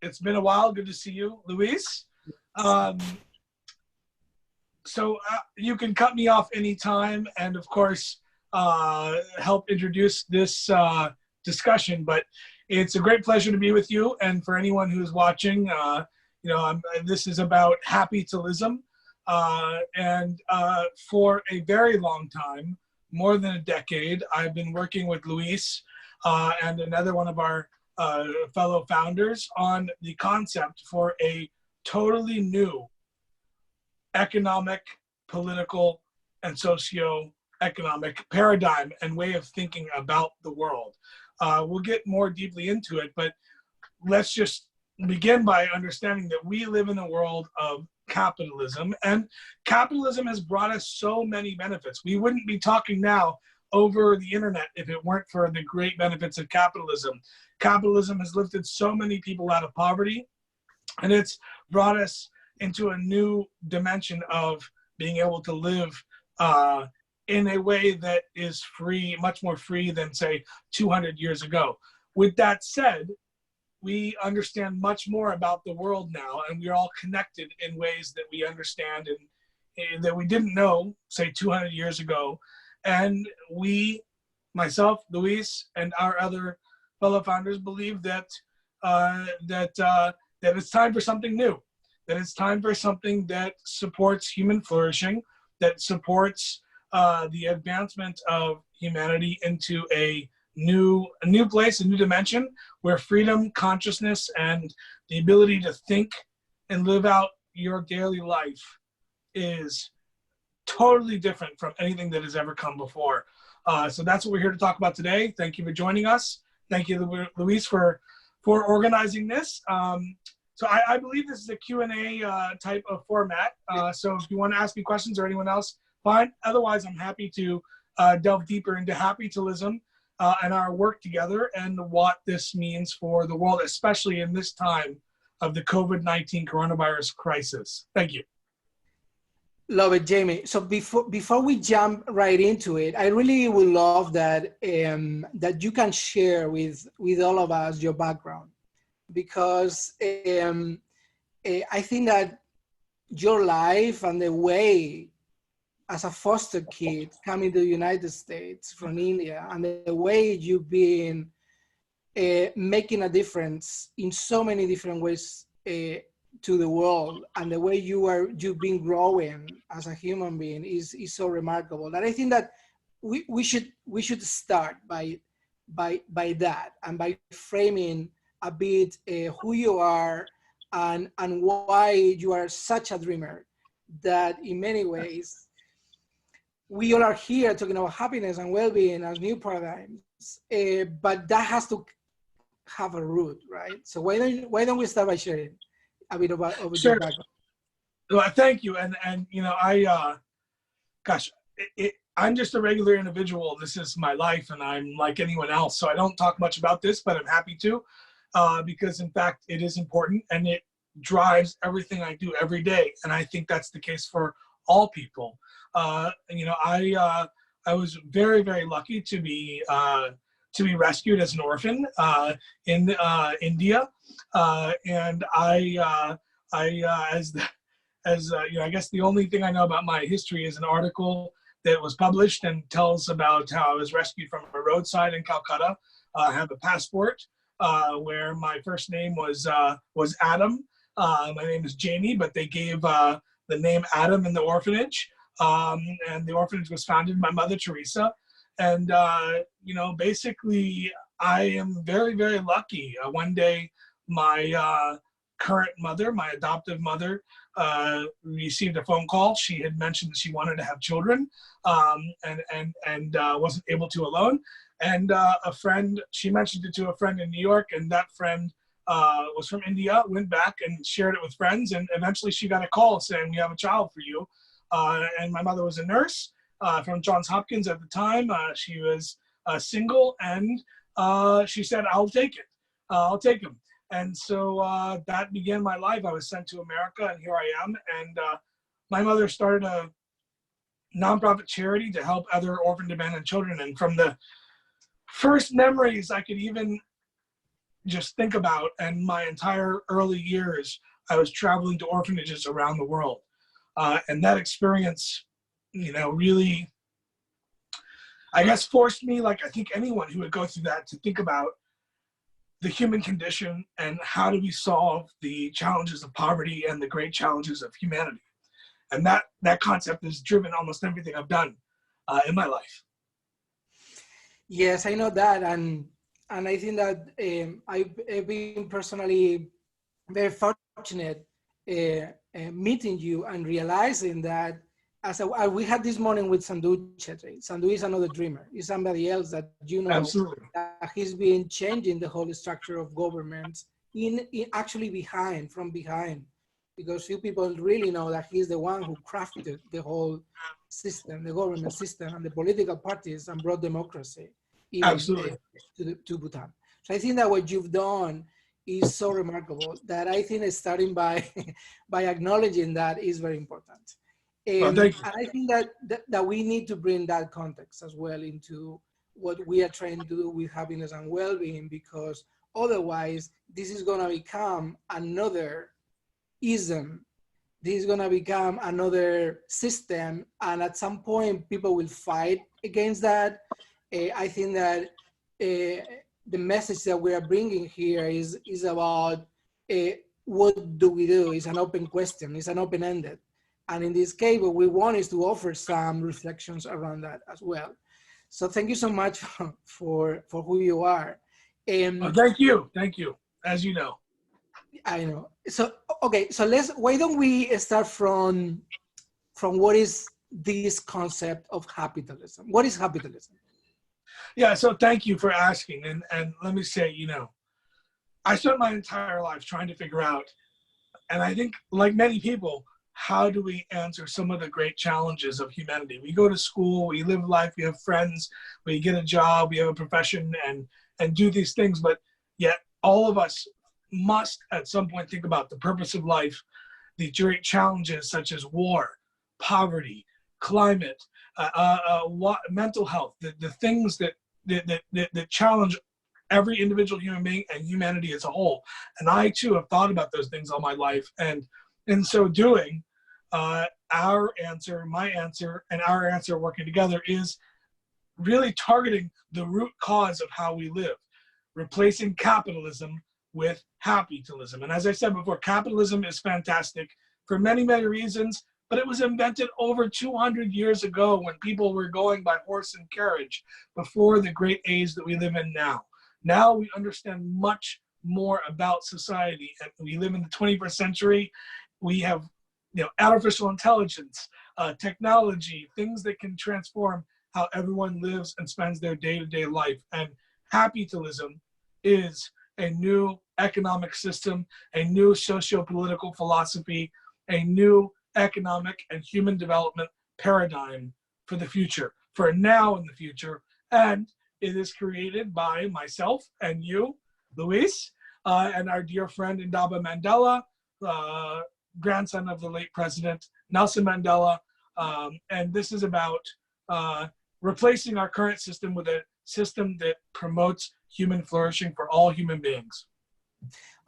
It's been a while. Good to see you, Luis. So you can cut me off anytime, and of course, help introduce this discussion. But it's a great pleasure to be with you. And for anyone who's watching, this is about happytalism. And for a very long time, more than a decade, I've been working with Luis and another one of our fellow founders on the concept for a totally new economic, political, and socio-economic paradigm and way of thinking about the world. We'll get more deeply into it, but let's just begin by understanding that we live in a world of capitalism, and capitalism has brought us so many benefits. We wouldn't be talking now over the internet if it weren't for the great benefits of capitalism. Capitalism has lifted so many people out of poverty, and it's brought us into a new dimension of being able to live in a way that is free, much more free than, say, 200 years ago. With that said, we understand much more about the world now, and we're all connected in ways that we understand and that we didn't know, say, 200 years ago. And we, myself, Luis, and our other fellow founders believe that that it's time for something new, that it's time for something that supports human flourishing, that supports the advancement of humanity into a new place, a new dimension where freedom, consciousness, and the ability to think and live out your daily life is totally different from anything that has ever come before. So that's what we're here to talk about today. Thank you for joining us. Thank you, Luis, for organizing this. So I believe this is a Q&A type of format. So if you want to ask me questions or anyone else, fine. Otherwise, I'm happy to delve deeper into happytalism and our work together and what this means for the world, especially in this time of the COVID-19 coronavirus crisis. Thank you. Love it, Jamie. So before we jump right into it, I really would love that that you can share with all of us your background, because I think that your life and the way as a foster kid coming to the United States from India, and the way you've been making a difference in so many different ways to the world, and the way you've been growing as a human being is so remarkable that I think that we should start by that, and by framing a bit who you are and why you are such a dreamer, that in many ways we all are here talking about happiness and well-being as new paradigms, but that has to have a root, right? So why don't we start by sharing a bit about Sure. your background? Well, thank you. And I'm just a regular individual. This is my life, and I'm like anyone else. So I don't talk much about this, but I'm happy to, because in fact, it is important and it drives everything I do every day. And I think that's the case for all people. I was very, very lucky to be rescued as an orphan in India, and I guess the only thing I know about my history is an article that was published and tells about how I was rescued from a roadside in Calcutta. I have a passport where my first name was Adam. My name is Jamie, but they gave the name Adam in the orphanage, and the orphanage was founded by Mother Teresa. And basically, I am very, very lucky. One day, my current mother, my adoptive mother, received a phone call. She had mentioned that she wanted to have children, and wasn't able to alone. And a friend, she mentioned it to a friend in New York, and that friend was from India, went back and shared it with friends, and eventually she got a call saying, "We have a child for you." And my mother was a nurse from Johns Hopkins at the time. She was single, and she said, "I'll take it. I'll take him." And so that began my life. I was sent to America, and here I am. And my mother started a nonprofit charity to help other orphaned abandoned children. And from the first memories I could even just think about. And my entire early years, I was traveling to orphanages around the world. And that experience, really, I guess, forced me, like I think anyone who would go through that, to think about the human condition and how do we solve the challenges of poverty and the great challenges of humanity. And that concept has driven almost everything I've done in my life. Yes, I know that. And I think that I've been personally very fortunate meeting you and realizing that we had this morning with Sandu Chetri. Sandu is another dreamer. He's somebody else that Absolutely. that he's been changing the whole structure of governments from behind, because few people really know that he's the one who crafted the whole system, the government system, and the political parties, and brought democracy even to Bhutan. So I think that what you've done is so remarkable that I think starting by acknowledging that is very important. And I think that we need to bring that context as well into what we are trying to do with happiness and well-being, because otherwise this is going to become another ism. This is going to become another system, and at some point people will fight against that. I think that the message that we are bringing here is about what do we do? It's an open question. It's an open-ended. And in this case, what we want is to offer some reflections around that as well. So thank you so much for who you are. Thank you. Thank you. As you know. I know. So, okay. So why don't we start from what is this concept of capitalism? What is capitalism? Yeah. So thank you for asking. And let me say, I spent my entire life trying to figure out, and I think like many people, how do we answer some of the great challenges of humanity? We go to school, we live life, we have friends, we get a job, we have a profession, and do these things, but yet all of us must at some point think about the purpose of life, the great challenges such as war, poverty, climate, mental health, the things that challenge every individual human being and humanity as a whole. And I too have thought about those things all my life, and in so doing, our answer, my answer, and our answer working together is really targeting the root cause of how we live, replacing capitalism with happytalism. And as I said before, capitalism is fantastic for many, many reasons, but it was invented over 200 years ago when people were going by horse and carriage, before the great age that we live in now. Now we understand much more about society, and we live in the 21st century. We have, artificial intelligence, technology, things that can transform how everyone lives and spends their day-to-day life. And happytalism is a new economic system, a new socio-political philosophy, a new economic and human development paradigm for the future, for now and the future. And it is created by myself and you, Luis, and our dear friend Ndaba Mandela, grandson of the late President Nelson Mandela. And this is about replacing our current system with a system that promotes human flourishing for all human beings.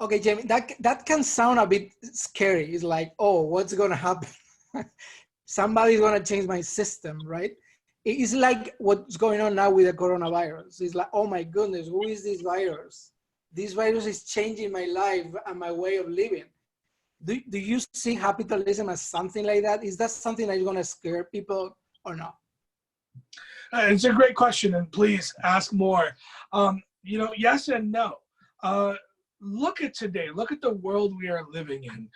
Okay, Jamie, that can sound a bit scary. It's like, oh, what's going to happen? Somebody's going to change my system, right? It's like what's going on now with the coronavirus. It's like, oh my goodness, who is this virus? This virus is changing my life and my way of living. Do you see capitalism as something like that? Is that something that is going to scare people or not? It's a great question, and please ask more. Yes and no. Look at today. Look at the world we are living in.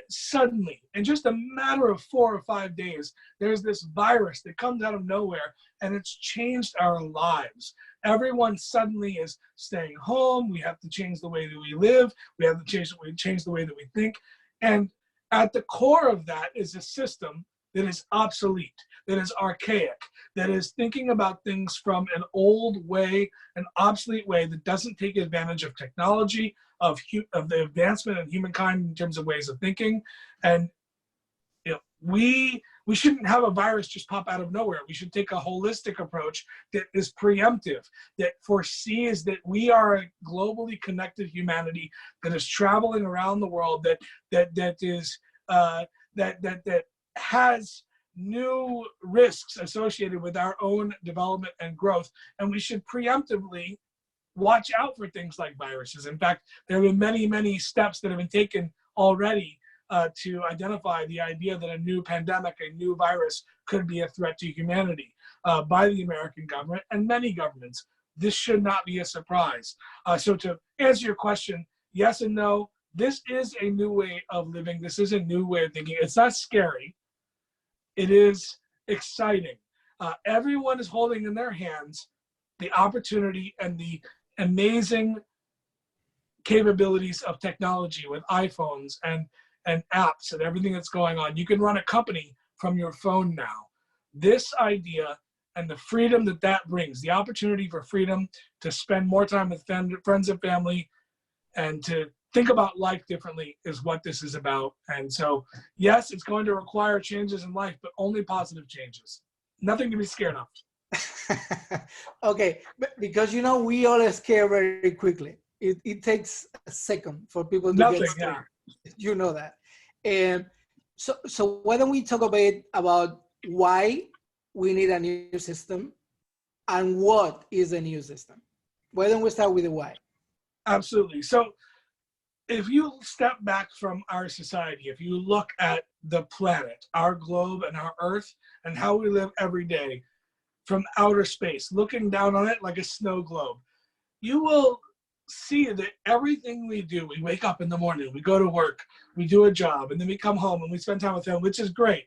Suddenly, in just a matter of 4 or 5 days, there's this virus that comes out of nowhere, and it's changed our lives. Everyone suddenly is staying home. We have to change the way that we live. We have to change the way that we think. And at the core of that is a system that is obsolete, that is archaic, that is thinking about things from an old way, an obsolete way that doesn't take advantage of technology, of the advancement of humankind in terms of ways of thinking. And we we shouldn't have a virus just pop out of nowhere. We should take a holistic approach that is preemptive, that foresees that we are a globally connected humanity that is traveling around the world, that has new risks associated with our own development and growth, and we should preemptively watch out for things like viruses. In fact, there have been many, many steps that have been taken already to identify the idea that a new pandemic, a new virus, could be a threat to humanity by the American government and many governments. This should not be a surprise. So to answer your question, yes and no, this is a new way of living. This is a new way of thinking. It's not scary. It is exciting. Everyone is holding in their hands the opportunity and the amazing capabilities of technology with iPhones and apps and everything that's going on. You can run a company from your phone now. This idea and the freedom that that brings, the opportunity for freedom to spend more time with friends and family and to think about life differently is what this is about. And so, yes, it's going to require changes in life, but only positive changes. Nothing to be scared of. Okay, because you know, we all scare very quickly. It takes a second for people to get scared. Yeah. You know that. And so why don't we talk a bit about why we need a new system and what is a new system? Why don't we start with the why? Absolutely. So if you step back from our society, if you look at the planet, our globe and our Earth, and how we live every day from outer space, looking down on it like a snow globe, you will see that everything we do, we wake up in the morning, we go to work, we do a job, and then we come home and we spend time with them, which is great.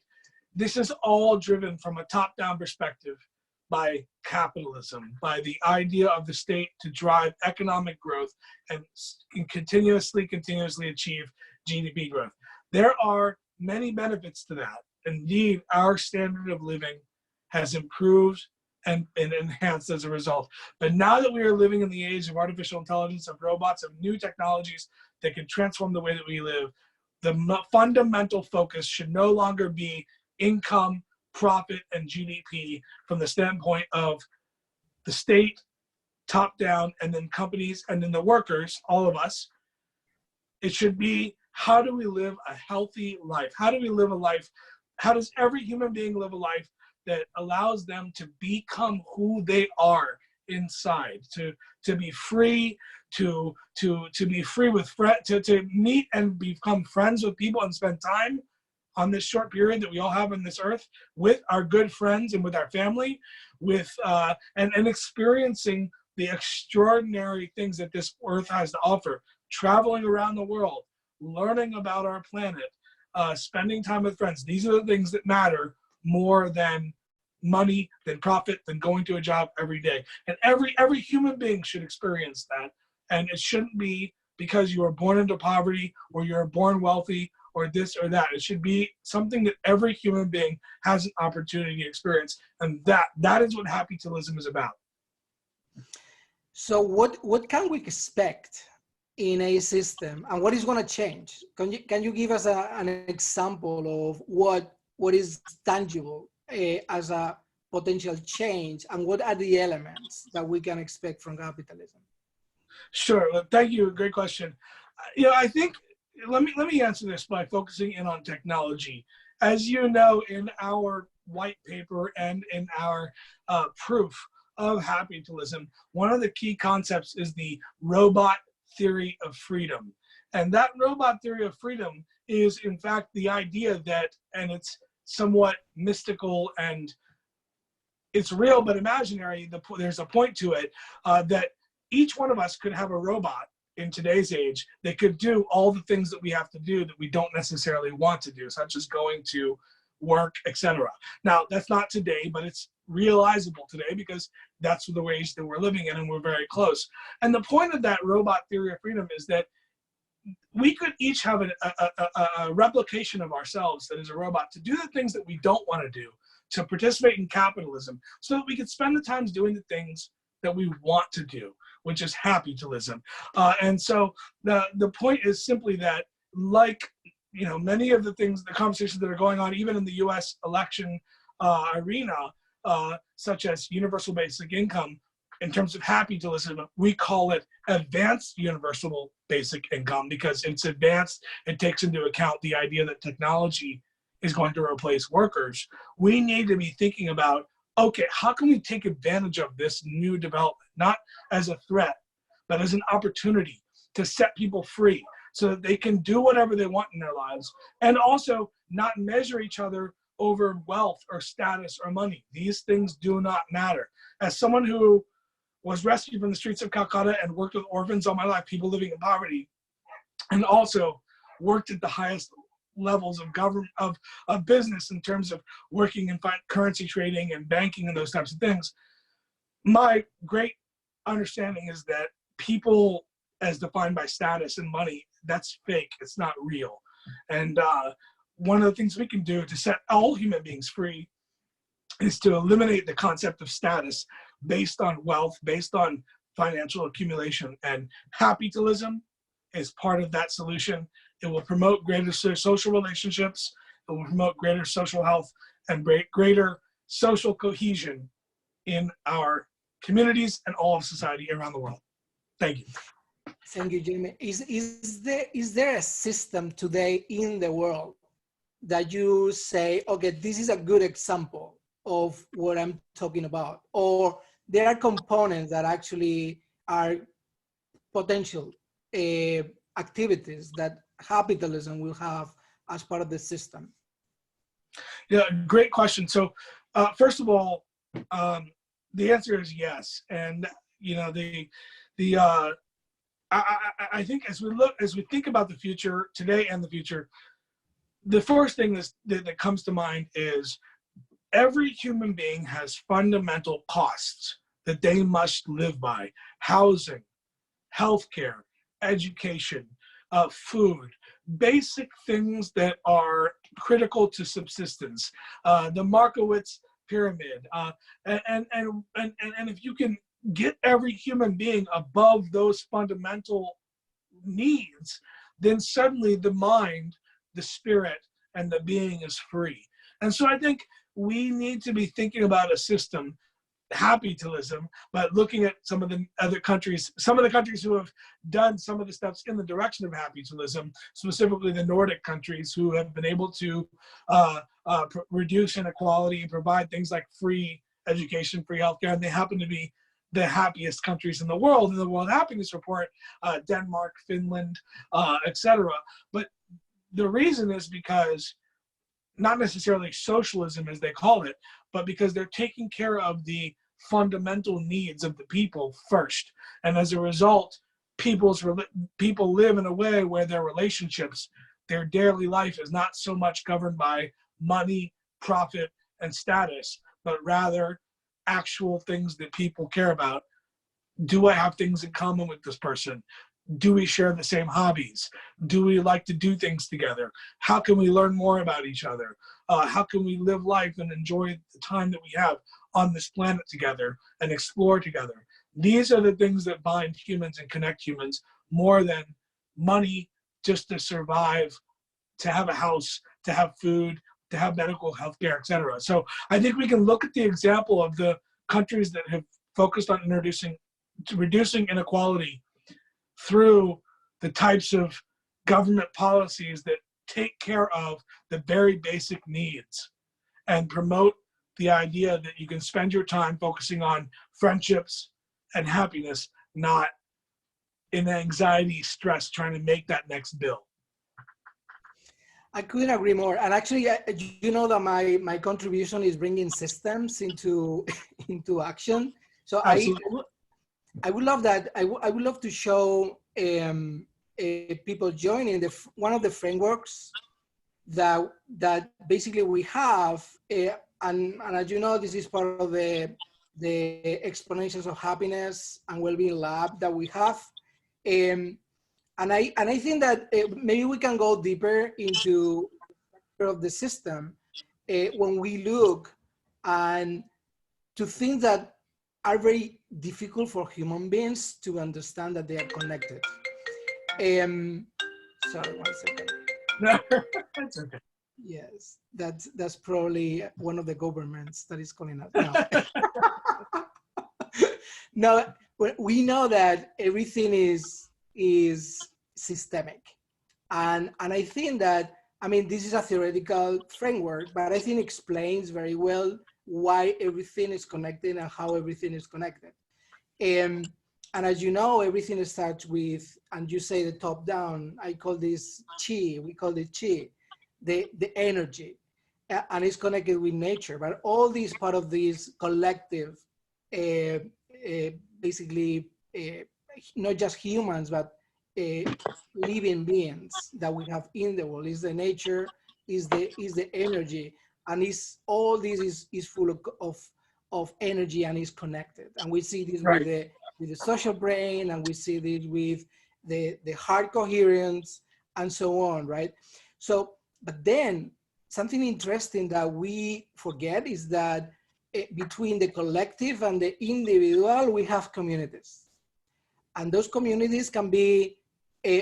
This is all driven from a top-down perspective by capitalism, by the idea of the state to drive economic growth and continuously achieve GDP growth. There are many benefits to that. Indeed, our standard of living has improved and enhanced as a result. But now that we are living in the age of artificial intelligence, of robots, of new technologies that can transform the way that we live, the fundamental focus should no longer be income, profit, and GDP from the standpoint of the state, top down, and then companies, and then the workers, all of us. It should be, how do we live a healthy life? How do we live a life? How does every human being live a life that allows them to become who they are inside, to be free, to be free with to meet and become friends with people and spend time on this short period that we all have on this earth with our good friends and with our family, with and experiencing the extraordinary things that this earth has to offer, traveling around the world, learning about our planet, spending time with friends. These are the things that matter more than money, than profit, than going to a job every day. And every human being should experience that. And it shouldn't be because you were born into poverty or you're born wealthy or this or that. It should be something that every human being has an opportunity to experience. And that is what happy-talism is about. So what can we expect in a system, and what is going to change? Can you give us an example of what is tangible as a potential change, and what are the elements that we can expect from capitalism? Sure. Well, thank you. Great question. I think let me answer this by focusing in on technology. As you know, in our white paper and in our proof of happy-talism, one of the key concepts is the robot theory of freedom. And that robot theory of freedom is, in fact, the idea that, and it's somewhat mystical and it's real but imaginary, there's a point to it, that each one of us could have a robot in today's age that could do all the things that we have to do that we don't necessarily want to do, such as going to work, etc. Now, that's not today, but it's realizable today because that's the ways that we're living in and we're very close. And the point of that robot theory of freedom is that we could each have a replication of ourselves that is a robot to do the things that we don't want to do, to participate in capitalism, so that we could spend the time doing the things that we want to do, which is happy-talism. And so the point is simply that, like you know, many of the things, the conversations that are going on, even in the U.S. election arena, such as universal basic income, in terms of capitalism, we call it advanced universal basic income because it's advanced. It takes into account the idea that technology is going to replace workers. We need to be thinking about, okay, how can we take advantage of this new development, not as a threat, but as an opportunity to set people free so that they can do whatever they want in their lives, and also not measure each other over wealth or status or money. These things do not matter. As someone who was rescued from the streets of Calcutta and worked with orphans all my life, people living in poverty, and also worked at the highest levels of government, of business in terms of working in currency trading and banking and those types of things, my great understanding is that people, as defined by status and money, that's fake. It's not real. And one of the things we can do to set all human beings free is to eliminate the concept of status based on wealth, based on financial accumulation. And capitalism is part of that solution. It will promote greater social relationships. It will promote greater social health and greater social cohesion in our communities and all of society around the world. Thank you. Thank you, Jamie. Is there a system today in the world that you say, okay, this is a good example of what I'm talking about? Or there are components that actually are potential activities that capitalism will have as part of the system? Yeah, great question. So first of all, the answer is yes. And you know, I think as we think about the future today and the future, the first thing that comes to mind is every human being has fundamental costs that they must live by: housing, healthcare, education, food, basic things that are critical to subsistence. The Markowitz pyramid, and if you can get every human being above those fundamental needs, then suddenly the mind, the spirit, and the being is free. And so I think we need to be thinking about a system, capitalism, but looking at some of the other countries, some of the countries who have done some of the steps in the direction of capitalism, specifically the Nordic countries who have been able to reduce inequality and provide things like free education, free healthcare, and they happen to be the happiest countries in the world in the World Happiness Report, Denmark, Finland, etc. But the reason is because not necessarily socialism as they call it, but because they're taking care of the fundamental needs of the people first. And as a result, people live in a way where their relationships, their daily life is not so much governed by money, profit, and status, but rather actual things that people care about. Do I have things in common with this person? Do we share the same hobbies? Do we like to do things together? How can we learn more about each other? How can we live life and enjoy the time that we have on this planet together and explore together? These are the things that bind humans and connect humans more than money just to survive, to have a house, to have food, to have medical health care, etc. So I think we can look at the example of the countries that have focused on reducing inequality through the types of government policies that take care of the very basic needs and promote the idea that you can spend your time focusing on friendships and happiness, not in anxiety, stress, trying to make that next bill. I couldn't agree more. And actually, you know that my contribution is bringing systems into action. So I would love that. I would love to show people joining one of the frameworks that basically we have. And as you know, this is part of the Exponentials of Happiness and Wellbeing Lab that we have. And I think that maybe we can go deeper into the system when we look and to things that are very difficult for human beings to understand that they are connected. Sorry, 1 second. That's okay. Yes, that's probably one of the governments that is calling us. No, we know that everything is systemic, and I think that, I mean, this is a theoretical framework, but I think explains very well why everything is connected and how everything is connected. And as you know, everything starts with, and you say the top down, I call this chi, we call it chi, the energy, and it's connected with nature, but all these part of this collective, basically, not just humans, but living beings that we have in the world, is the nature, is the energy, and is all this is full of energy and is connected. And we see this Right. with the social brain, and we see this with the heart coherence and so on, right? So, but then something interesting that we forget is that between the collective and the individual, we have communities. And those communities can be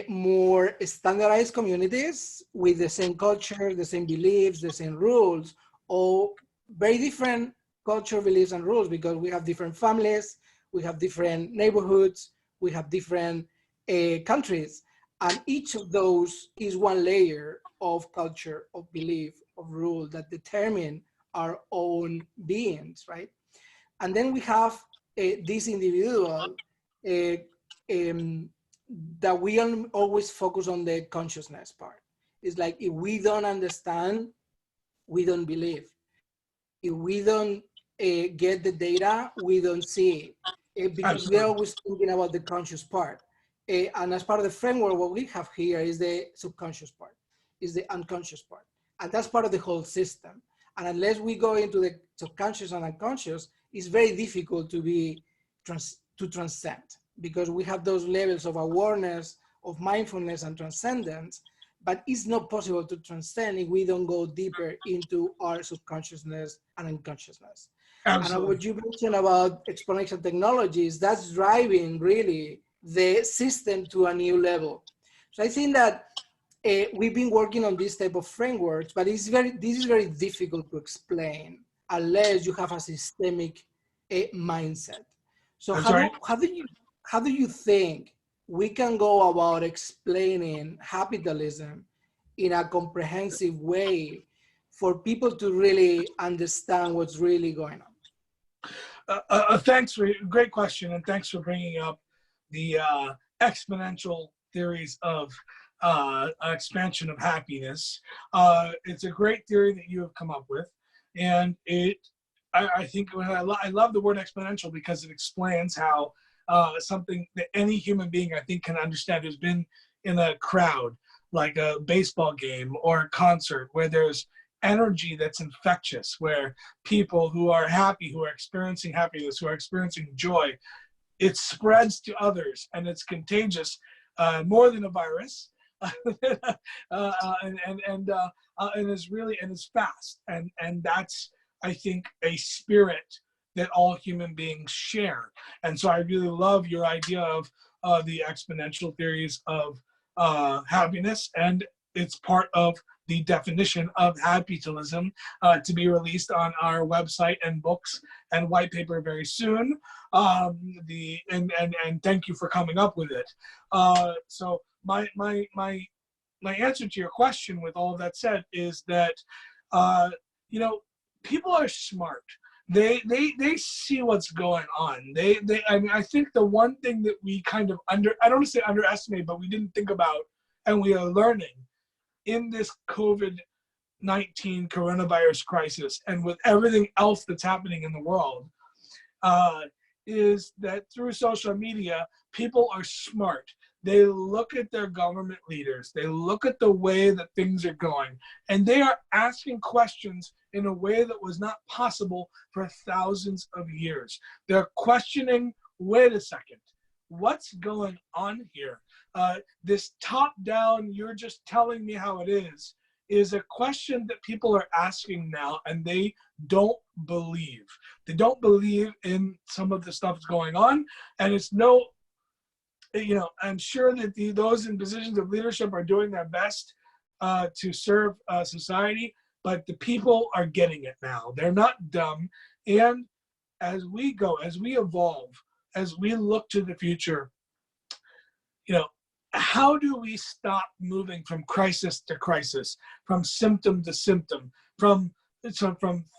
more standardized communities with the same culture, the same beliefs, the same rules, or very different culture, beliefs, and rules, because we have different families, we have different neighborhoods, we have different countries. And each of those is one layer of culture, of belief, of rule that determine our own beings, right? And then we have this individual that we always focus on the consciousness part. It's like, if we don't understand, we don't believe. If we don't get the data, we don't see it, because we're always thinking about the conscious part. And as part of the framework, what we have here is the subconscious part, is the unconscious part. And that's part of the whole system. And unless we go into the subconscious and unconscious, it's very difficult to transcend, because we have those levels of awareness, of mindfulness and transcendence, but it's not possible to transcend if we don't go deeper into our subconsciousness and unconsciousness. Absolutely. And what you mentioned about exponential technologies, that's driving really the system to a new level. So I think that we've been working on this type of frameworks, but this is very difficult to explain unless you have a systemic mindset. So how do you think we can go about explaining capitalism in a comprehensive way for people to really understand what's really going on? Thanks for great question, and thanks for bringing up the exponential theories of expansion of happiness. It's a great theory that you have come up with, and I think I love the word exponential because it explains how something that any human being, I think, can understand, who's been in a crowd, like a baseball game or a concert, where there's energy that's infectious, where people who are happy, who are experiencing happiness, who are experiencing joy, it spreads to others, and it's contagious, more than a virus, and is fast, and that's, I think, a spirit that all human beings share. And so I really love your idea of the exponential theories of happiness, and it's part of the definition of capitalism, to be released on our website and books and white paper very soon. And thank you for coming up with it. So my answer to your question, with all of that said, is that people are smart. They see what's going on. I mean, I think the one thing that we kind of I don't want to say underestimate, but we didn't think about, and we are learning in this COVID-19 coronavirus crisis, and with everything else that's happening in the world, is that through social media, people are smart. They look at their government leaders, they look at the way that things are going, and they are asking questions in a way that was not possible for thousands of years. They're questioning, wait a second, what's going on here? This top-down, you're just telling me how it is a question that people are asking now, and they don't believe. They don't believe in some of the stuff that's going on, and it's I'm sure that those in positions of leadership are doing their best to serve society, but the people are getting it now. They're not dumb. And as we go, as we evolve, as we look to the future, you know, how do we stop moving from crisis to crisis, from symptom to symptom, from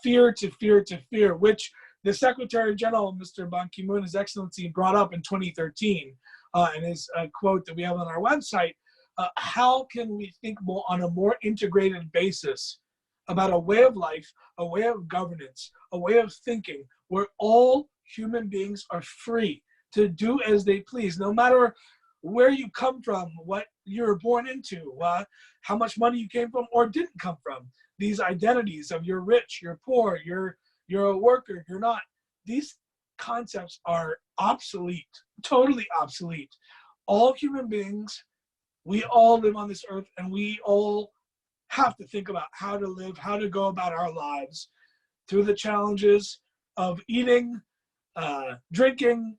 fear to fear to fear, which the Secretary General, Mr. Ban Ki-moon, His Excellency, brought up in 2013 in his quote that we have on our website. How can we think more on a more integrated basis about a way of life, a way of governance, a way of thinking, where all human beings are free to do as they please, no matter where you come from, what you were born into, how much money you came from or didn't come from. These identities of you're rich, you're poor, you're a worker, you're not. These concepts are obsolete, totally obsolete. All human beings, we all live on this earth, and we all have to think about how to live, how to go about our lives through the challenges of eating, drinking,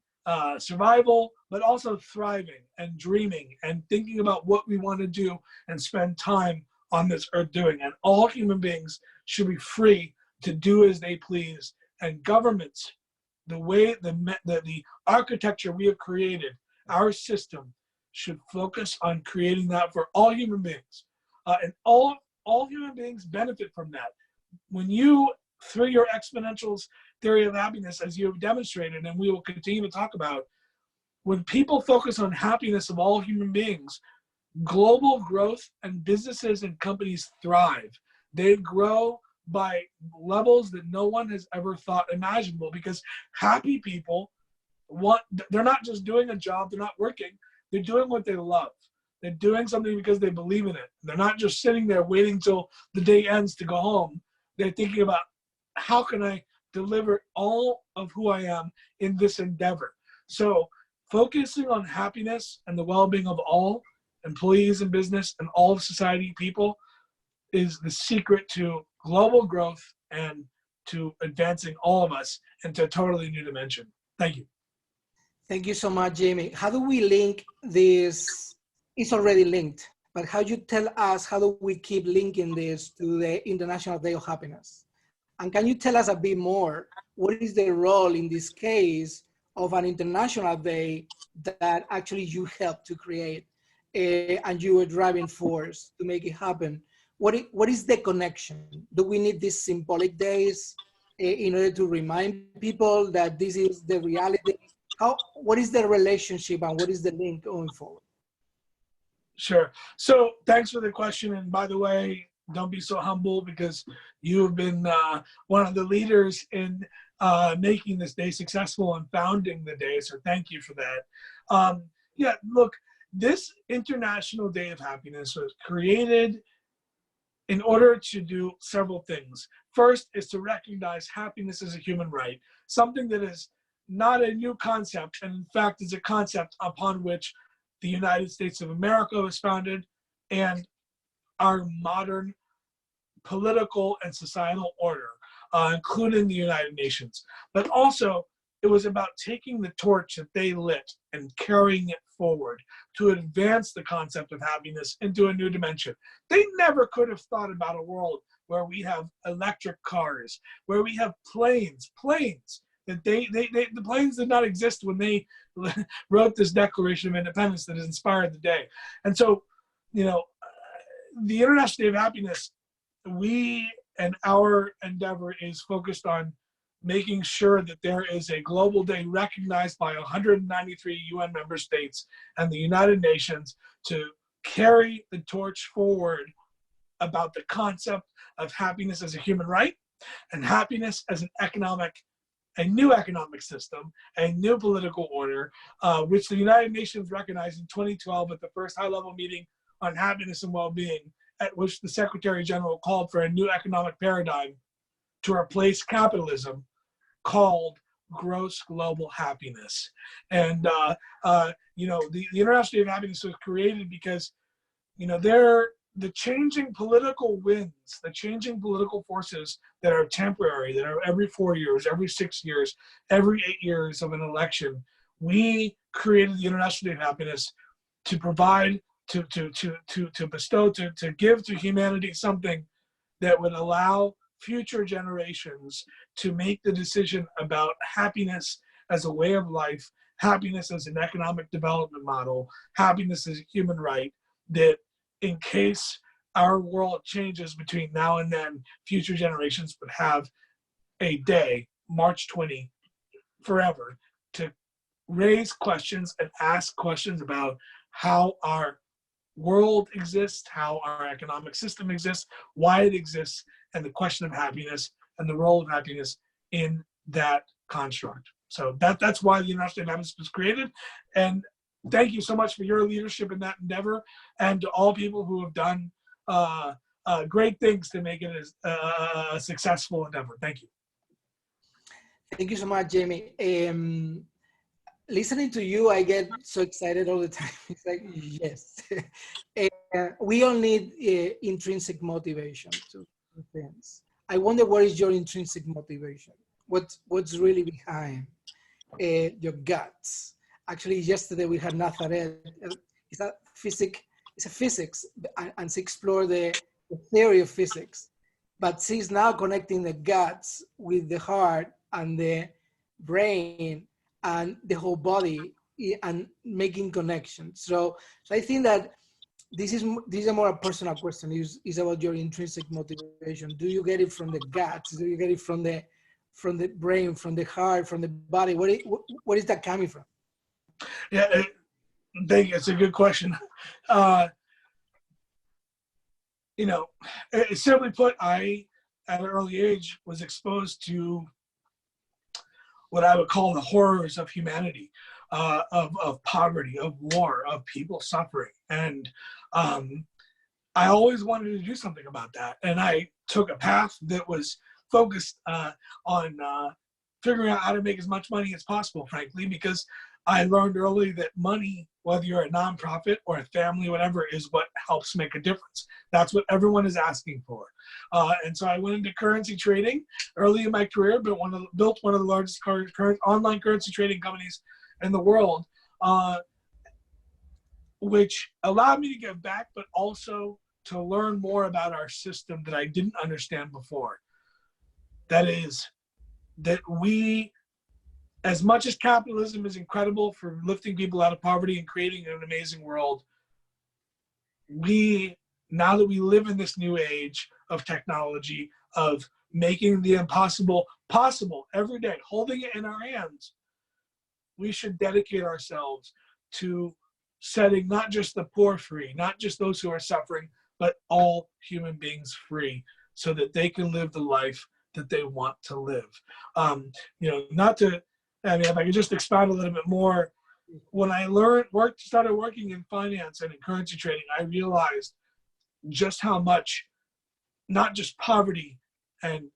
survival, but also thriving and dreaming and thinking about what we want to do and spend time on this earth doing. And all human beings should be free to do as they please. And governments, the way the architecture we have created, our system, should focus on creating that for all human beings. And all human beings benefit from that. When you, through your exponentials theory of happiness, as you have demonstrated, and we will continue to talk about, when people focus on happiness of all human beings, global growth and businesses and companies thrive. They grow by levels that no one has ever thought imaginable, because happy people they're not just doing a job, they're not working, they're doing what they love. They're doing something because they believe in it. They're not just sitting there waiting till the day ends to go home. They're thinking about, how can I deliver all of who I am in this endeavor? So focusing on happiness and the well-being of all employees in business and all of society people is the secret to global growth and to advancing all of us into a totally new dimension. Thank you. Thank you so much, Jamie. How do we link this? It's already linked, but how you tell us, how do we keep linking this to the International Day of Happiness? And can you tell us a bit more, what is the role in this case of an international day that actually you helped to create and you were driving force to make it happen? What is the connection? Do we need these symbolic days in order to remind people that this is the reality? What is the relationship and what is the link going forward? Sure. So thanks for the question. And by the way, don't be so humble, because you have been one of the leaders in making this day successful and founding the day. So thank you for that. Yeah, look, this International Day of Happiness was created in order to do several things. First is to recognize happiness as a human right, something that is not a new concept, and in fact is a concept upon which the United States of America was founded, and our modern political and societal order, including the United Nations. But also, it was about taking the torch that they lit and carrying it forward to advance the concept of happiness into a new dimension. They never could have thought about a world where we have electric cars, where we have planes. That the planes did not exist when they wrote this Declaration of Independence that has inspired the day. And so, you know, the International Day of Happiness, we and our endeavor is focused on making sure that there is a global day recognized by 193 UN member states and the United Nations to carry the torch forward about the concept of happiness as a human right and happiness as a new economic system, a new political order, which the United Nations recognized in 2012 at the first high-level meeting on happiness and well-being, at which the Secretary General called for a new economic paradigm to replace capitalism, called gross global happiness. And you know, the International Day of Happiness was created because, you know, the changing political winds, the changing political forces that are temporary, that are every 4 years, every 6 years, every 8 years of an election. We created the International Day of Happiness to provide to bestow, to give to humanity something that would allow future generations to make the decision about happiness as a way of life, happiness as an economic development model, happiness as a human right, that in case our world changes between now and then, future generations would have a day, March 20, forever, to raise questions and ask questions about how our world exists, how our economic system exists, why it exists, and the question of happiness and the role of happiness in that construct. So that's why the United States of Happiness was created. And thank you so much for your leadership in that endeavor, and to all people who have done great things to make it a successful endeavor. Thank you. Thank you so much, Jamie. Listening to you, I get so excited all the time. It's like, yes. We all need intrinsic motivation to do things. I wonder, what is your intrinsic motivation? What's really behind your guts? Actually, yesterday we had Nazaret. It's a physics, and she explored the theory of physics. But she's now connecting the guts with the heart and the brain and the whole body, and making connections. So I think that this is a more personal question. Is about your intrinsic motivation. Do you get it from the guts? Do you get it from the brain, from the heart, from the body? What is that coming from? Yeah, thank you. It's a good question. Simply put, I, at an early age, was exposed to what I would call the horrors of humanity, of poverty, of war, of people suffering. And I always wanted to do something about that. And I took a path that was focused on figuring out how to make as much money as possible, frankly, because I learned early that money, whether you're a nonprofit or a family, whatever, is what helps make a difference. That's what everyone is asking for. And so I went into currency trading early in my career, but built one of the largest online currency trading companies in the world, which allowed me to give back, but also to learn more about our system that I didn't understand before. That is, that we, as much as capitalism is incredible for lifting people out of poverty and creating an amazing world, now that we live in this new age of technology, of making the impossible possible every day, holding it in our hands, we should dedicate ourselves to setting not just the poor free, not just those who are suffering, but all human beings free, so that they can live the life that they want to live. If I could just expound a little bit more, when I started working in finance and in currency trading, I realized just how much, not just poverty and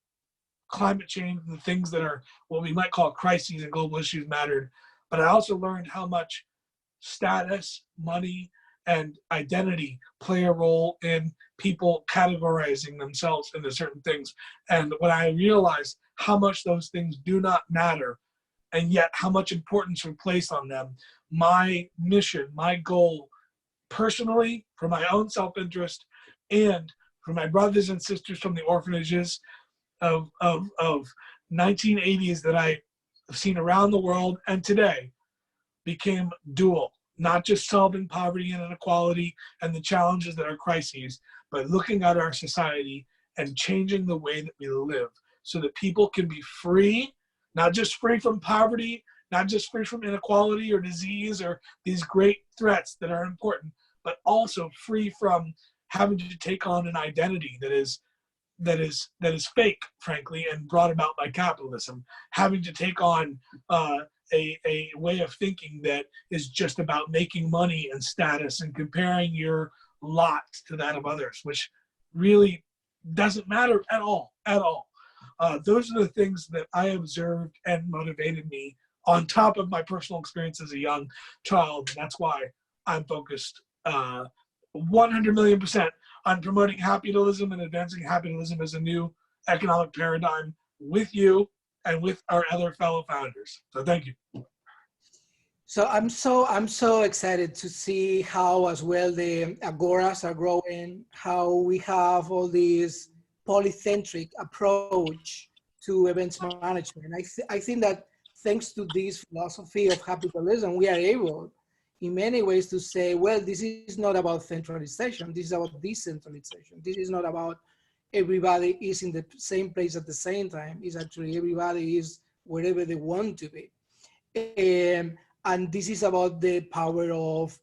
climate change and the things that are what we might call crises and global issues mattered, but I also learned how much status, money, and identity play a role in people categorizing themselves into certain things. And when I realized how much those things do not matter, and yet how much importance we place on them, my mission, my goal, personally, for my own self-interest, and for my brothers and sisters from the orphanages of 1980s that I have seen around the world and today, became dual. Not just solving poverty and inequality and the challenges that are crises, but looking at our society and changing the way that we live so that people can be free, not just free from poverty, not just free from inequality or disease or these great threats that are important, but also free from having to take on an identity that is fake, frankly, and brought about by capitalism, having to take on a way of thinking that is just about making money and status and comparing your lot to that of others, which really doesn't matter at all. Those are the things that I observed and motivated me on top of my personal experience as a young child. And that's why I'm focused 100 million% on promoting capitalism and advancing capitalism as a new economic paradigm with you and with our other fellow founders. So thank you. So I'm so excited to see how as well the agoras are growing, how we have all these polycentric approach to events management. And I think that thanks to this philosophy of capitalism, we are able in many ways to say, well, this is not about centralization, this is about decentralization. This is not about everybody is in the same place at the same time. It's actually everybody is wherever they want to be. And this is about the power of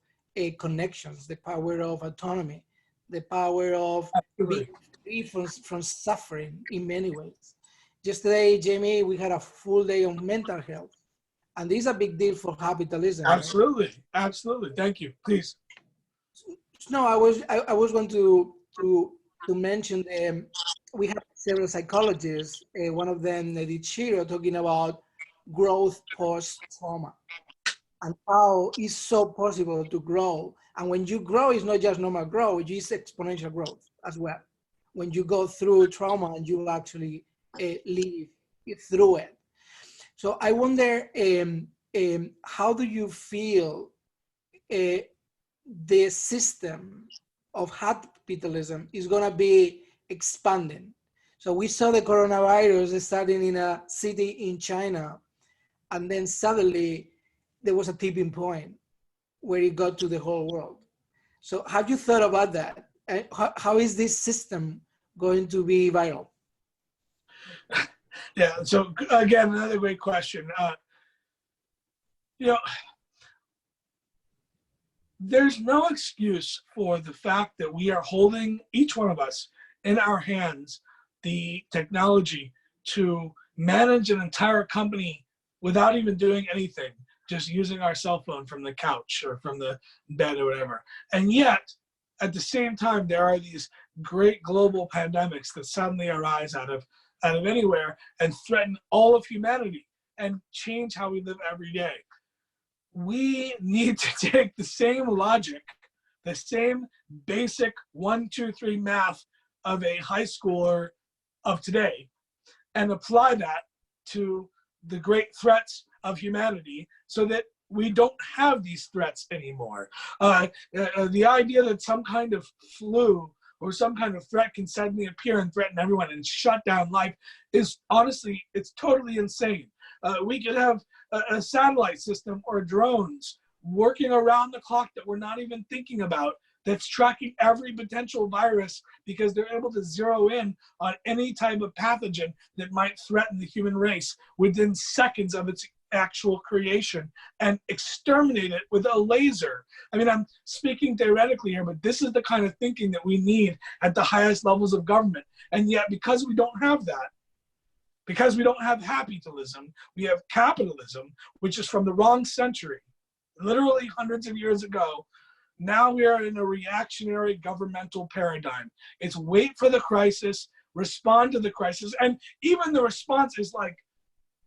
connections, the power of autonomy, the power of being free from suffering in many ways. Yesterday, Jamie, we had a full day on mental health. And this is a big deal for capitalism. Absolutely, right? absolutely. Thank you. Please. No, I was going to mention we have several psychologists. One of them, Edith Shiro, talking about growth post-trauma and how it's so possible to grow. And when you grow, it's not just normal growth; it's exponential growth as well. When you go through trauma and you actually live through it. So I wonder, how do you feel the system of capitalism is going to be expanding? So we saw the coronavirus starting in a city in China, and then suddenly there was a tipping point where it got to the whole world. So have you thought about that? How is this system going to be viral? Yeah, so again, another great question. You know, there's no excuse for the fact that we are holding, each one of us, in our hands, the technology to manage an entire company without even doing anything, just using our cell phone from the couch or from the bed or whatever. And yet, at the same time, there are these great global pandemics that suddenly arise out of anywhere and threaten all of humanity and change how we live every day. We need to take the same logic, the same basic 1, 2, 3 math of a high schooler of today and apply that to the great threats of humanity so that we don't have these threats anymore. The idea that some kind of flu or some kind of threat can suddenly appear and threaten everyone and shut down life is honestly, it's totally insane. We could have a satellite system or drones working around the clock that we're not even thinking about that's tracking every potential virus because they're able to zero in on any type of pathogen that might threaten the human race within seconds of its actual creation and exterminate it with a laser. I mean, I'm speaking theoretically here, but this is the kind of thinking that we need at the highest levels of government. And yet, because we don't have that, because we don't have capitalism, we have capitalism, which is from the wrong century, literally hundreds of years ago. Now we are in a reactionary governmental paradigm. It's wait for the crisis, respond to the crisis, and even the response is like,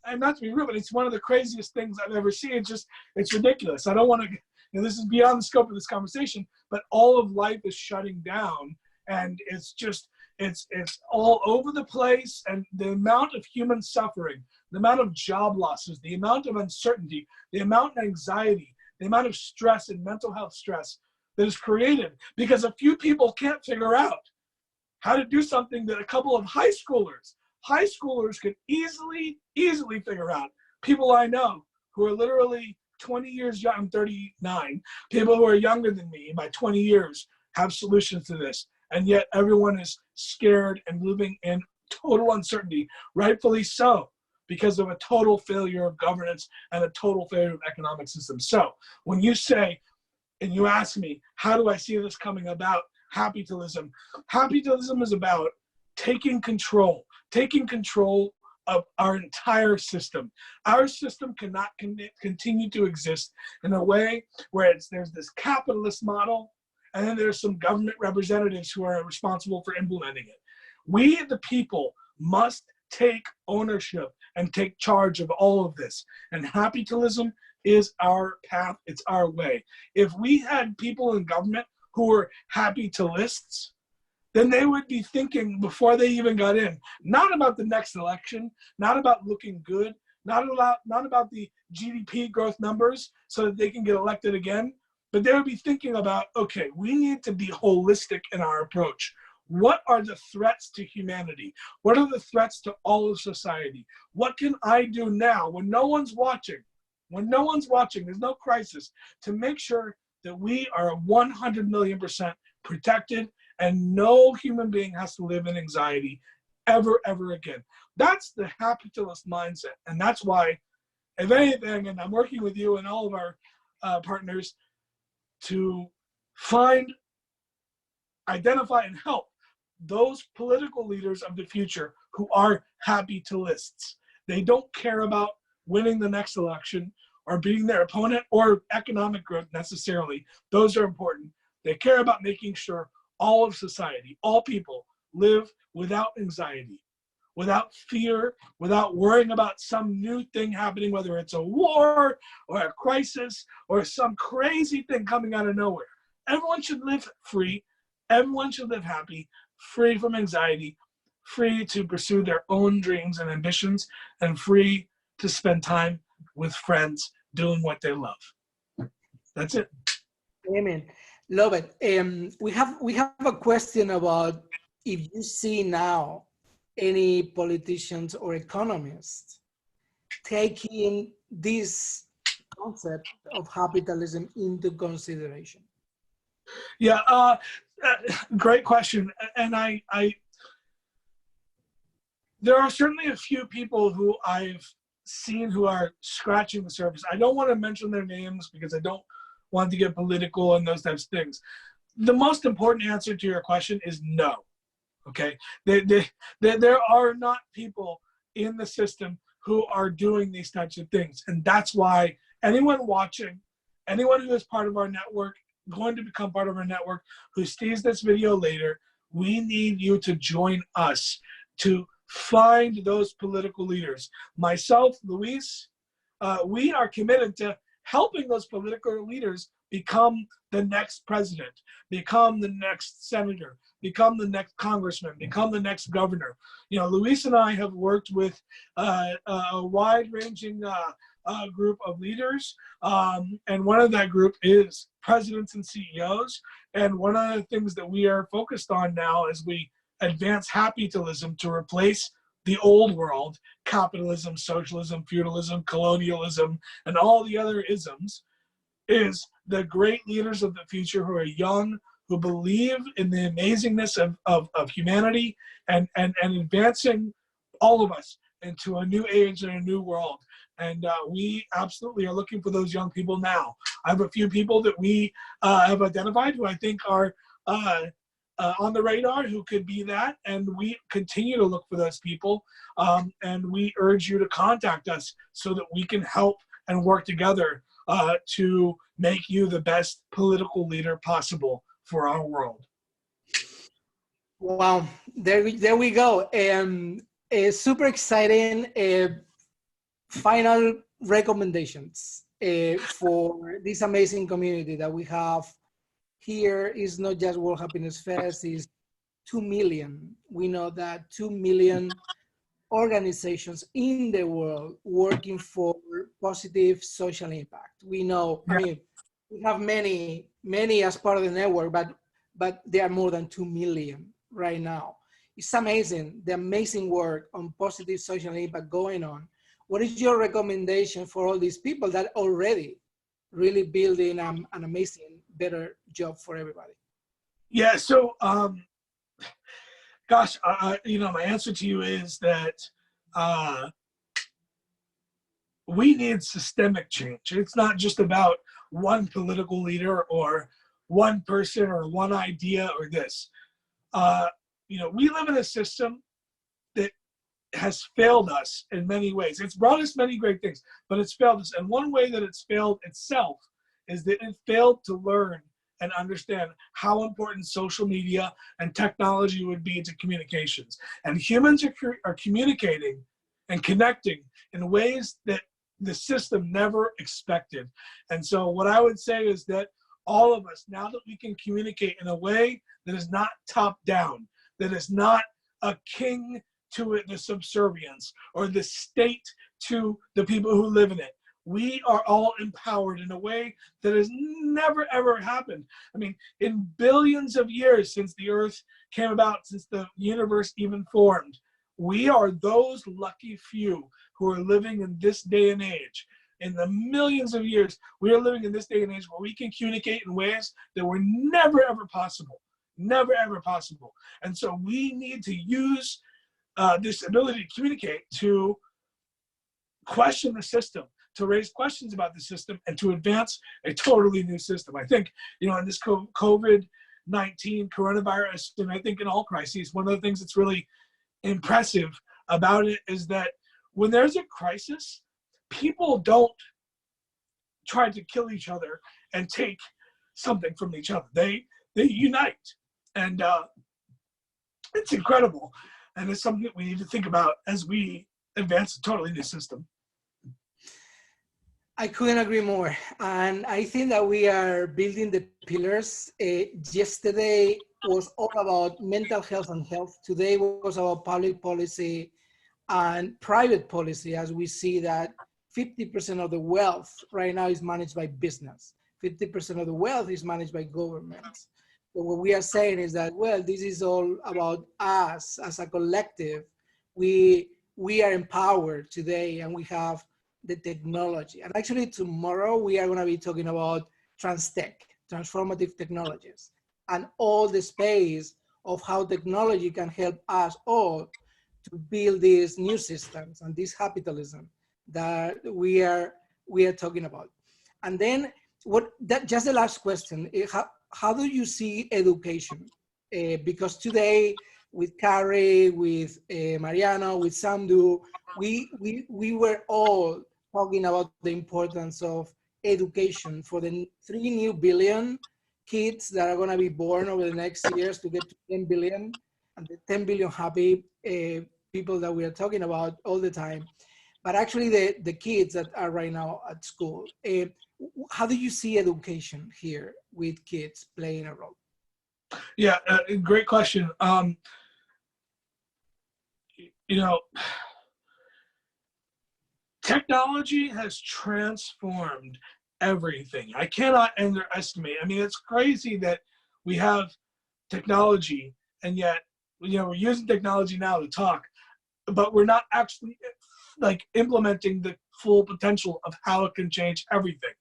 and not to be rude, but it's one of the craziest things I've ever seen. It's ridiculous. I don't want to, this is beyond the scope of this conversation, but all of life is shutting down, and it's all over the place, and the amount of human suffering, the amount of job losses, the amount of uncertainty, the amount of anxiety, the amount of stress and mental health stress that is created because a few people can't figure out how to do something that a couple of high schoolers could easily figure out. People I know who are literally 20 years young, I'm 39, people who are younger than me by 20 years have solutions to this. And yet everyone is scared and living in total uncertainty, rightfully so, because of a total failure of governance and a total failure of economic system. So when you say, and you ask me, how do I see this coming about, capitalism? Capitalism is about taking control of our entire system. Our system cannot continue to exist in a way where there's this capitalist model, and then there's some government representatives who are responsible for implementing it. We, the people, must take ownership and take charge of all of this. And capitalism is our path, it's our way. If we had people in government who were capitalists, then they would be thinking before they even got in, not about the next election, not about looking good, not about the GDP growth numbers so that they can get elected again, but they would be thinking about, okay, we need to be holistic in our approach. What are the threats to humanity? What are the threats to all of society? What can I do now when no one's watching? When no one's watching, there's no crisis, to make sure that we are 100,000,000% protected and no human being has to live in anxiety ever again. That's the capitalist mindset. And that's why, if anything, and I'm working with you and all of our partners to find, identify, and help those political leaders of the future who are happy-to-lists. They don't care about winning the next election or beating their opponent or economic growth necessarily. Those are important. They care about making sure all of society, all people, live without anxiety, without fear, without worrying about some new thing happening, whether it's a war or a crisis or some crazy thing coming out of nowhere. Everyone should live free. Everyone should live happy, free from anxiety, free to pursue their own dreams and ambitions, and free to spend time with friends doing what they love. That's it. Amen. Love it. We have a question about if you see now any politicians or economists taking this concept of capitalism into consideration. Yeah, great question. And I there are certainly a few people who I've seen who are scratching the surface. I don't want to mention their names because I don't want to get political and those types of things. The most important answer to your question is no. Okay, there are not people in the system who are doing these types of things, and that's why anyone watching, anyone who is part of our network, going to become part of our network, who sees this video later, we need you to join us to find those political leaders. Myself, Luis, we are committed to helping those political leaders become the next president, become the next senator, become the next congressman, become the next governor. You know, Luis and I have worked with a wide-ranging group of leaders, and one of that group is presidents and CEOs. And one of the things that we are focused on now as we advance capitalism to replace the old world, capitalism, socialism, feudalism, colonialism, and all the other isms, is the great leaders of the future who are young, who believe in the amazingness of humanity and advancing all of us into a new age and a new world. And we absolutely are looking for those young people now. I have a few people that we have identified who I think are on the radar who could be that, and we continue to look for those people, and we urge you to contact us so that we can help and work together to make you the best political leader possible for our world. Wow, there we go. Super exciting. Final recommendations for this amazing community that we have here. Is not just World Happiness Fest, is 2 million. We know that 2 million organizations in the world working for positive social impact. We know, I mean, we have many as part of the network, but there are more than 2 million right now. It's amazing, the amazing work on positive social impact going on. What is your recommendation for all these people that already really building an amazing, better job for everybody? Yeah, so, gosh, you know, my answer to you is that we need systemic change. It's not just about one political leader or one person or one idea or this. You know, we live in a system that has failed us in many ways. It's brought us many great things, but it's failed us. And one way that it's failed itself is that it failed to learn and understand how important social media and technology would be to communications. And humans are communicating and connecting in ways that the system never expected. And so what I would say is that all of us, now that we can communicate in a way that is not top down, that is not a king to it, the subservience, or the state to the people who live in it. We are all empowered in a way that has never, ever happened. I mean, in billions of years since the earth came about, since the universe even formed, we are those lucky few who are living in this day and age. In the millions of years, we are living in this day and age where we can communicate in ways that were never, ever possible. Never, ever possible. And so we need to use this ability to communicate to question the system, to raise questions about the system, and to advance a totally new system. I think, in this COVID-19 coronavirus, and I think in all crises, one of the things that's really impressive about it is that when there's a crisis, people don't try to kill each other and take something from each other. They unite, and it's incredible, and it's something that we need to think about as we advance a totally new system. I couldn't agree more. And I think that we are building the pillars. Yesterday was all about mental health and health. Today was about public policy and private policy, as we see that 50% of the wealth right now is managed by business. 50% of the wealth is managed by governments. So what we are saying is that, well, this is all about us as a collective. We are empowered today, and we have the technology. And actually tomorrow we are going to be talking about transformative technologies, and all the space of how technology can help us all to build these new systems and this capitalism that we are talking about. And then just the last question, how do you see education? Because today with Carrie, with Mariano, with Samdu, we were all talking about the importance of education for the 3 new billion kids that are going to be born over the next years to get to 10 billion, and the 10 billion happy people that we are talking about all the time. But actually the kids that are right now at school, how do you see education here with kids playing a role? Yeah, great question. Technology has transformed everything. I cannot underestimate. I mean, it's crazy that we have technology, and yet, we're using technology now to talk, but we're not actually implementing the full potential of how it can change everything.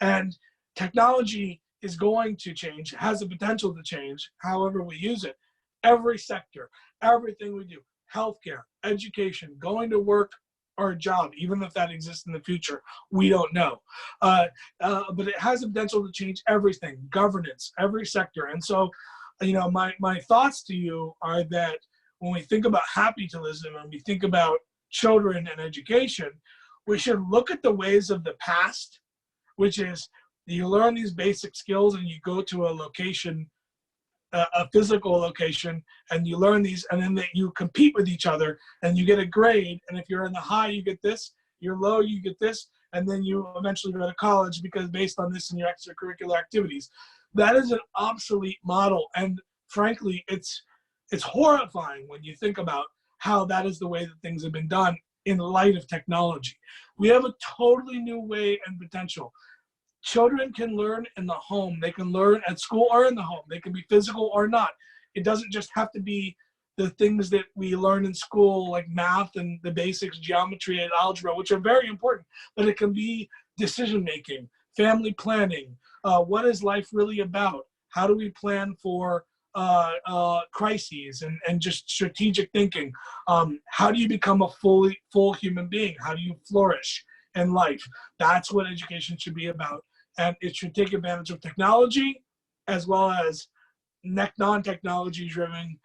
And technology is going to change, has the potential to change, however we use it. Every sector, everything we do, healthcare, education, going to work, or a job, even if that exists in the future, we don't know. But it has the potential to change everything, governance, every sector. And so, my thoughts to you are that when we think about capitalism and we think about children and education, we should look at the ways of the past, which is you learn these basic skills and you go to a location, a physical location, and you learn these, and then you compete with each other and you get a grade. And if you're in the high, you get this, you're low, you get this, and then you eventually go to college because based on this and your extracurricular activities. That is an obsolete model. And frankly, it's horrifying when you think about how that is the way that things have been done in light of technology. We have a totally new way and potential. Children can learn in the home. They can learn at school or in the home. They can be physical or not. It doesn't just have to be the things that we learn in school, like math and the basics, geometry and algebra, which are very important, but it can be decision-making, family planning. What is life really about? How do we plan for crises and just strategic thinking? How do you become a full human being? How do you flourish in life? That's what education should be about. And it should take advantage of technology as well as non-technology driven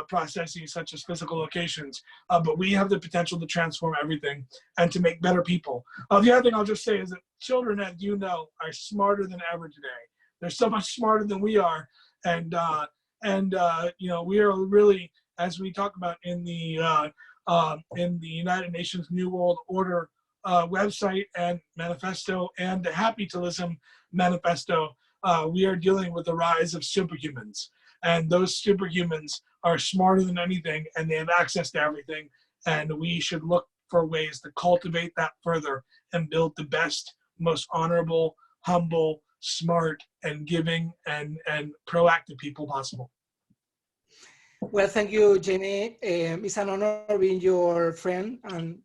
processes such as physical locations. But we have the potential to transform everything and to make better people. The other thing I'll just say is that children, as you know, are smarter than ever today. They're so much smarter than we are. And we are really, as we talk about in the United Nations New World Order website and manifesto and the Capitalism Manifesto, we are dealing with the rise of superhumans. And those superhumans are smarter than anything, and they have access to everything. And we should look for ways to cultivate that further and build the best, most honorable, humble, smart, and giving and proactive people possible. Well, thank you, Jamie. It's an honor being your friend and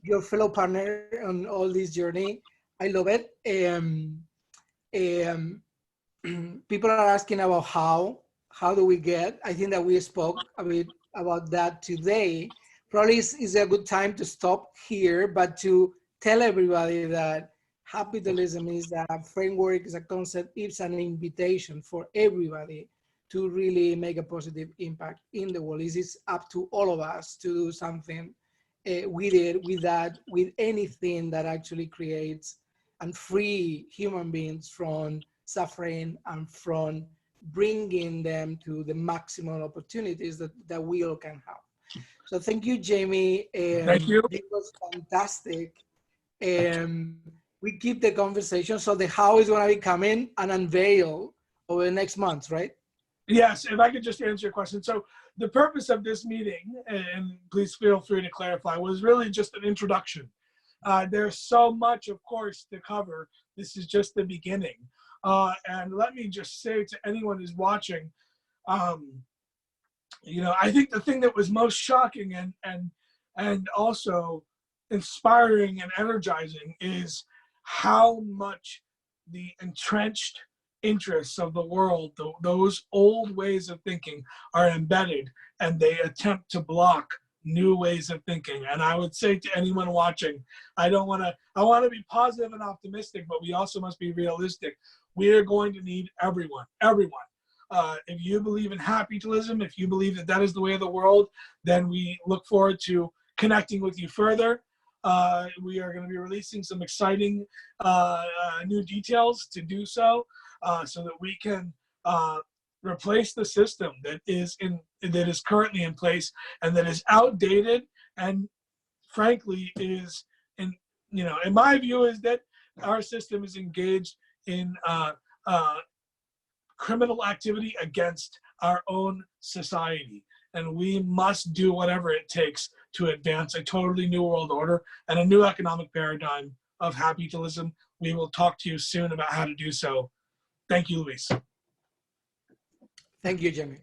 your fellow partner on all this journey. I love it. People are asking about how do we get? I think that we spoke a bit about that today. Probably is a good time to stop here, but to tell everybody that capitalism is a framework, is a concept, it's an invitation for everybody to really make a positive impact in the world. It is up to all of us to do something with it, with anything that actually creates and free human beings from suffering and from bringing them to the maximum opportunities that we all can have. So thank you, Jamie. Thank you. It was fantastic. We keep the conversation. So the how is going to be coming and unveiled over the next months, right? Yes, if I could just answer your question. So the purpose of this meeting, and please feel free to clarify, was really just an introduction. There's so much, of course, to cover. This is just the beginning. And let me just say to anyone who's watching, you know, I think the thing that was most shocking and also inspiring and energizing is how much the entrenched interests of the world, those old ways of thinking, are embedded, and they attempt to block new ways of thinking. And I would say to anyone watching, I want to be positive and optimistic, but we also must be realistic. We are going to need everyone. If you believe in capitalism, if you believe that that is the way of the world, then we look forward to connecting with you further. We are going to be releasing some exciting new details to do so, so that we can replace the system that is currently in place and that is outdated, and frankly is, in my view, is that our system is engaged in criminal activity against our own society. And we must do whatever it takes to advance a totally new world order and a new economic paradigm of capitalism. We will talk to you soon about how to do so. Thank you, Luis. Thank you, Jamie.